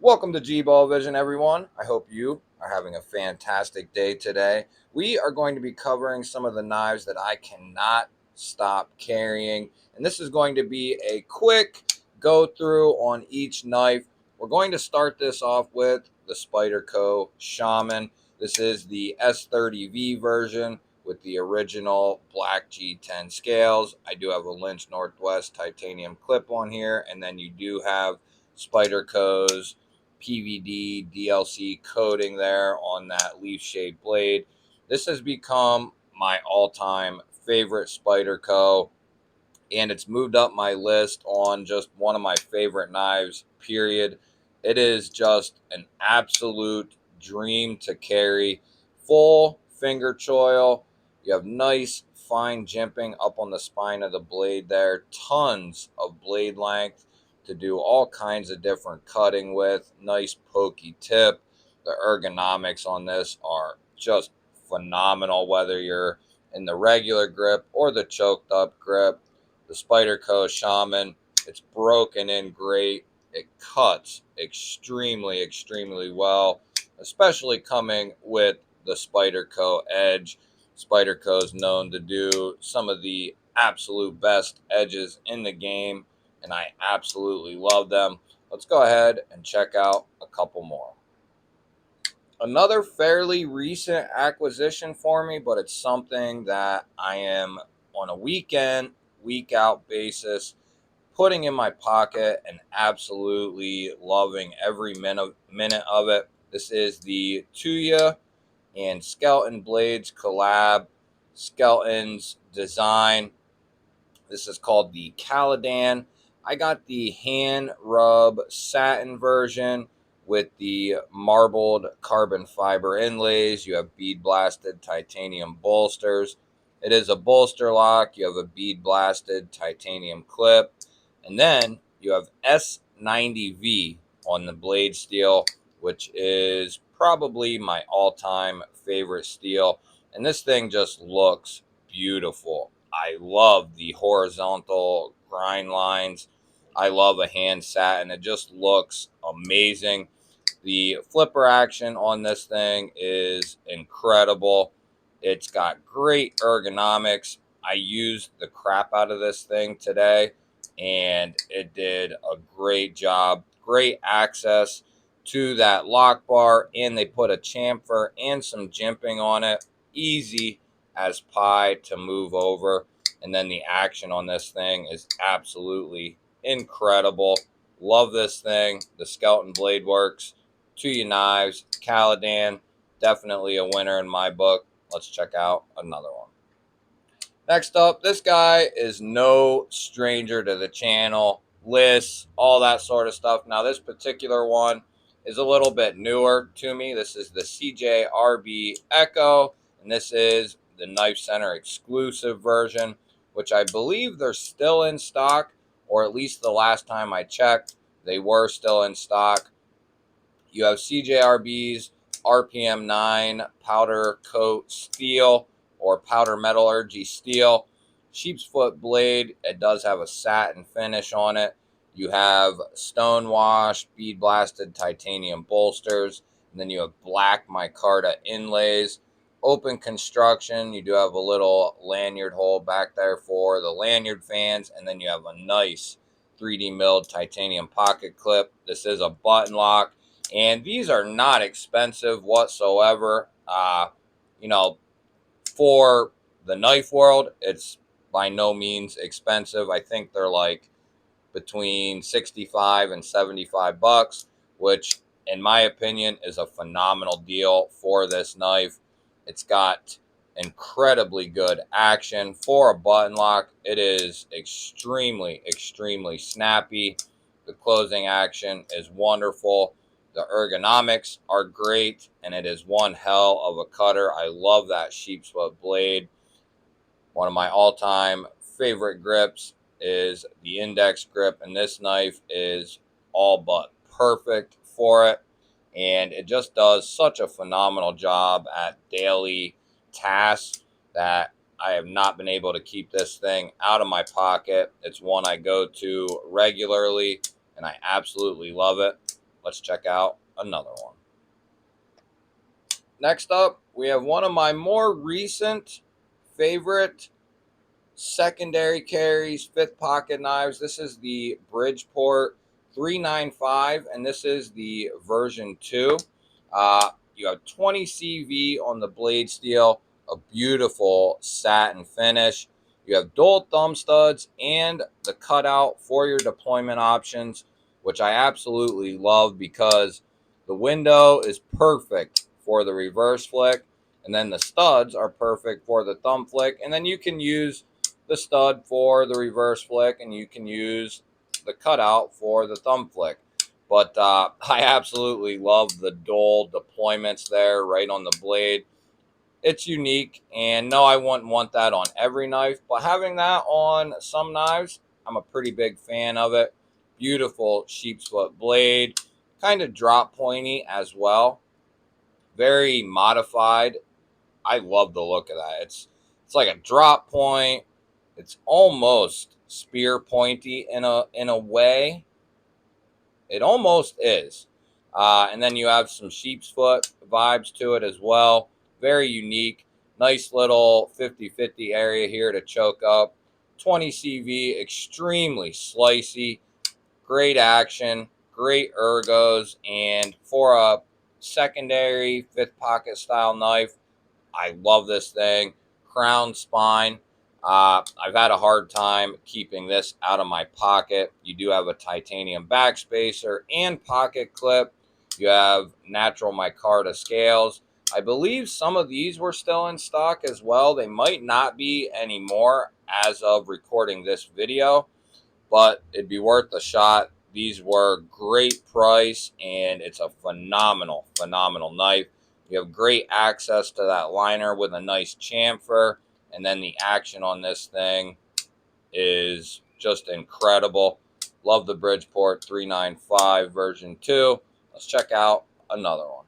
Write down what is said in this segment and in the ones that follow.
Welcome to GBALL Vision, everyone. I hope you are having a fantastic day today. We are going to be covering some of the knives that I cannot stop carrying, and this is going to be a quick go through on each knife. We're going to start this off with the Spyderco Shaman. This is the S30V version with the original black G10 scales. I do have a Lynch Northwest titanium clip on here, and then you do have Spyderco's PVD DLC coating there on that leaf-shaped blade. This has become my all-time favorite Spyderco, and it's moved up my list on just one of my favorite knives, period. It is just an absolute dream to carry. Full finger choil. You have nice fine jimping up on the spine of the blade there. Tons of blade length to do all kinds of different cutting with. Nice pokey tip. The ergonomics on this are just phenomenal, whether you're in the regular grip or the choked up grip. The Spyderco Shaman, it's broken in great. It cuts extremely well, especially coming with the Spyderco Edge. Spyderco is known to do some of the absolute best edges in the game, and I absolutely love them. Let's go ahead and check out a couple more. Another fairly recent acquisition for me, but it's something that I am on a week out basis putting in my pocket and absolutely loving every minute of it. This is the Tuya and Skelton blades collab. Skelton's design. This is called the Caladan. I got the hand rub satin version with the marbled carbon fiber inlays. You have bead blasted titanium bolsters. It is a bolster lock. You have a bead blasted titanium clip. And then you have S90V on the blade steel, which is probably my all-time favorite steel. And this thing just looks beautiful. I love the horizontal grind lines. I love a hand satin. It just looks amazing. The flipper action on this thing is incredible. It's got great ergonomics. I used the crap out of this thing today, and it did a great job. Great access to that lock bar, and they put a chamfer and some jimping on it. Easy as pie to move over. And then the action on this thing is absolutely incredible. Love this thing. The Skelton blade works. Tuya knives, Caladan, definitely a winner in my book. Let's check out another one. Next up, this guy is no stranger to the channel, lists, all that sort of stuff. Now, this particular one is a little bit newer to me. This is the CJRB Echo, and this is the Knife Center exclusive version, which I believe they're still in stock, or at least the last time I checked, they were still in stock. You have CJRB's RPM 9 powder coat steel or powder metallurgy steel. Sheep's foot blade, it does have a satin finish on it. You have stone wash, bead blasted titanium bolsters, and then you have black micarta inlays. Open construction, you do have a little lanyard hole back there for the lanyard fans, and then you have a nice 3D milled titanium pocket clip. This is a button lock. And these are not expensive whatsoever. You know, for the knife world, it's by no means expensive. I think they're like between 65 and 75 bucks, which in my opinion is a phenomenal deal for this knife. It's got incredibly good action for a button lock. It is extremely snappy. The closing action is wonderful. The ergonomics are great, and it is one hell of a cutter. I love that sheep's foot blade. One of my all-time favorite grips is the index grip, and this knife is all but perfect for it. And it just does such a phenomenal job at daily tasks that I have not been able to keep this thing out of my pocket. It's one I go to regularly, and I absolutely love it. let's check out another one. Next up, we have one of my more recent favorite secondary carries, fifth pocket knives. This is the Bridgeport 395, and this is the version 2. You have 20 CV on the blade steel, a beautiful satin finish. You have dual thumb studs and the cutout for your deployment options, which I absolutely love because the window is perfect for the reverse flick, and then the studs are perfect for the thumb flick, and then you can use the stud for the reverse flick, and you can use the cutout for the thumb flick. But I absolutely love the dual deployments there right on the blade. It's unique, and no, I wouldn't want that on every knife, but having that on some knives, I'm a pretty big fan of it. Beautiful sheep's foot blade, kind of drop pointy as well. Very modified. I love the look of that. It's like a drop point. It's almost spear pointy in a way. It almost is. And then you have some sheep's foot vibes to it as well. Very unique. Nice little 50-50 area here to choke up. 20 CV, extremely slicey. Great action, great ergos, and for a secondary fifth pocket style knife, I love this thing. Crown spine. I've had a hard time keeping this out of my pocket. You do have a titanium backspacer and pocket clip. You have natural micarta scales. I believe some of these were still in stock as well. They might not be anymore as of recording this video, but it'd be worth a shot. These were great price, and it's a phenomenal, phenomenal knife. You have great access to that liner with a nice chamfer, and then the action on this thing is just incredible. Love the Bridgeport 395 version 2. Let's check out another one.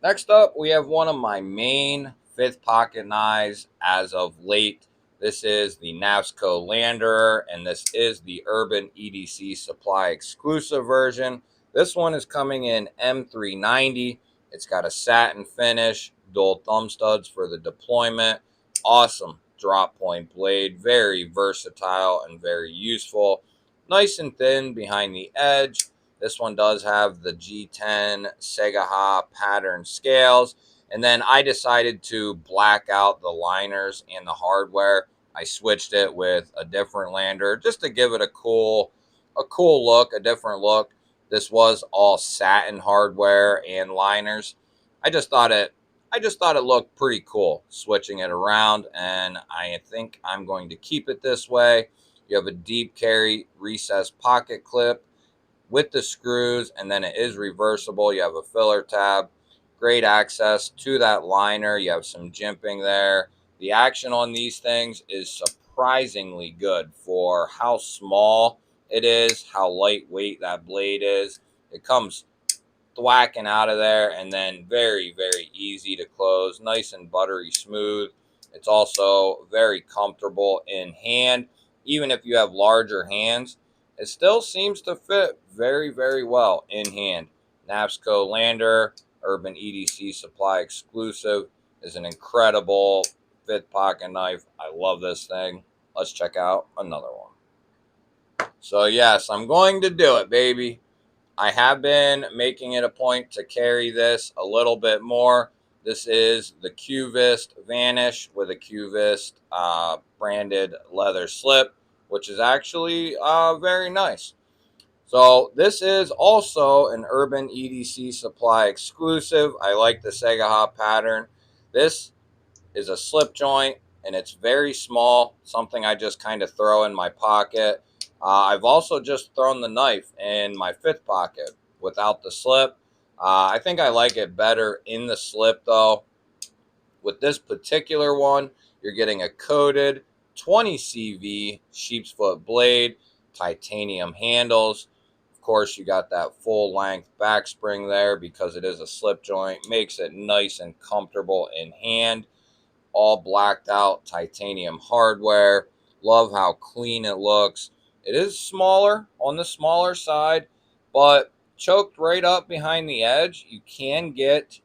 Next up, we have one of my main fifth pocket knives as of late. This is the Napsco Lander, and this is the Urban EDC Supply exclusive version. This one is coming in M390. It's got a satin finish, dual thumb studs for the deployment. Awesome drop point blade, very versatile and very useful. Nice and thin behind the edge. This one does have the G10 Seigaiha pattern scales. And then I decided to black out the liners and the hardware. I switched it with a different lander just to give it a cool look, a different look. This was all satin hardware and liners. I just thought it looked pretty cool switching it around, and I think I'm going to keep it this way. You have a deep carry recessed pocket clip with the screws, and then it is reversible. You have a filler tab, great access to that liner. You have some jimping there. The action on these things is surprisingly good for how small it is, how lightweight that blade is. It comes thwacking out of there, and then very, very easy to close, nice and buttery smooth. It's also very comfortable in hand. Even if you have larger hands, it still seems to fit very, very well in hand. Napsco Lander, Urban EDC Supply exclusive, is an incredible fifth pocket knife. I love this thing. Let's check out another one. So yes, I'm going to do it, baby. I have been making it a point to carry this a little bit more. This is the Cubist Vanish with a QVist branded leather slip, which is actually very nice. So this is also an Urban EDC Supply exclusive. I like the Seigaiha pattern. This is a slip joint, and it's very small, something I just kind of throw in my pocket. I've also just thrown the knife in my fifth pocket without the slip. I think I like it better in the slip, though. With this particular one, you're getting a coated 20 CV sheep's foot blade, titanium handles. Of course, you got that full length back spring there because it is a slip joint. Makes it nice and comfortable in hand. All blacked out titanium hardware. Love how clean it looks. It is smaller, on the smaller side, but choked right up behind the edge. You can get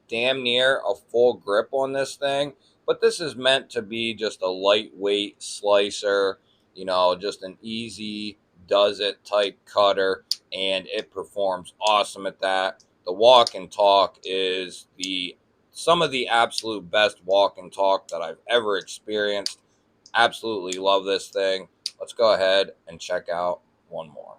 damn near a full grip on this thing, but this is meant to be just a lightweight slicer, you know, just an easy does it type cutter, and it performs awesome at that. The walk and talk is some of the absolute best walk and talk that I've ever experienced. Absolutely love this thing. Let's go ahead and check out one more.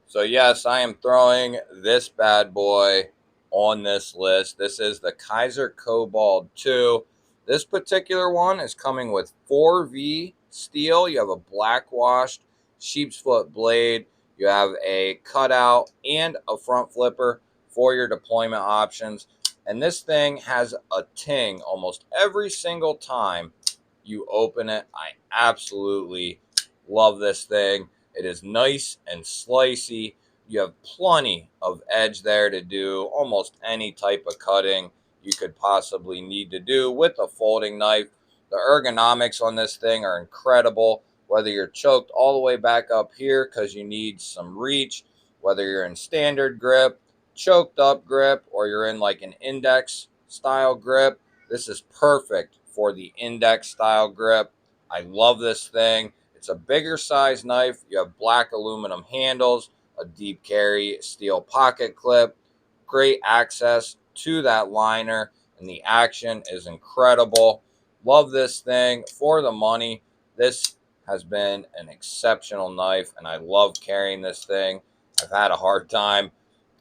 So yes, I am throwing this bad boy on this list. This is the Kaiser Cobalt 2. This particular one is coming with 4V steel. You have a black washed sheep's foot blade. You have a cutout and a front flipper for your deployment options. And this thing has a ting almost every single time you open it. I absolutely love this thing. It is nice and slicey. You have plenty of edge there to do almost any type of cutting you could possibly need to do with a folding knife. The ergonomics on this thing are incredible, whether you're choked all the way back up here because you need some reach, whether you're in standard grip, choked up grip, or you're in like an index style grip. This is perfect for the index style grip. I love this thing. It's a bigger size knife. You have black aluminum handles, a deep carry steel pocket clip, great access to that liner, and the action is incredible. Love this thing for the money. This has been an exceptional knife, and I love carrying this thing. I've had a hard time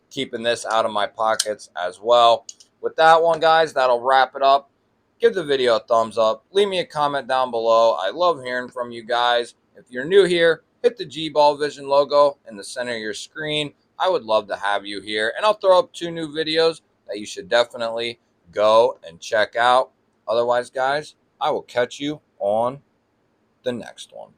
keeping this out of my pockets as well. With that one, guys, that'll wrap it up. Give the video a thumbs up. Leave me a comment down below. I love hearing from you guys. If you're new here, hit the GBALL Vision logo in the center of your screen. I would love to have you here. And I'll throw up 2 new videos that you should definitely go and check out. Otherwise, guys, I will catch you on the next one.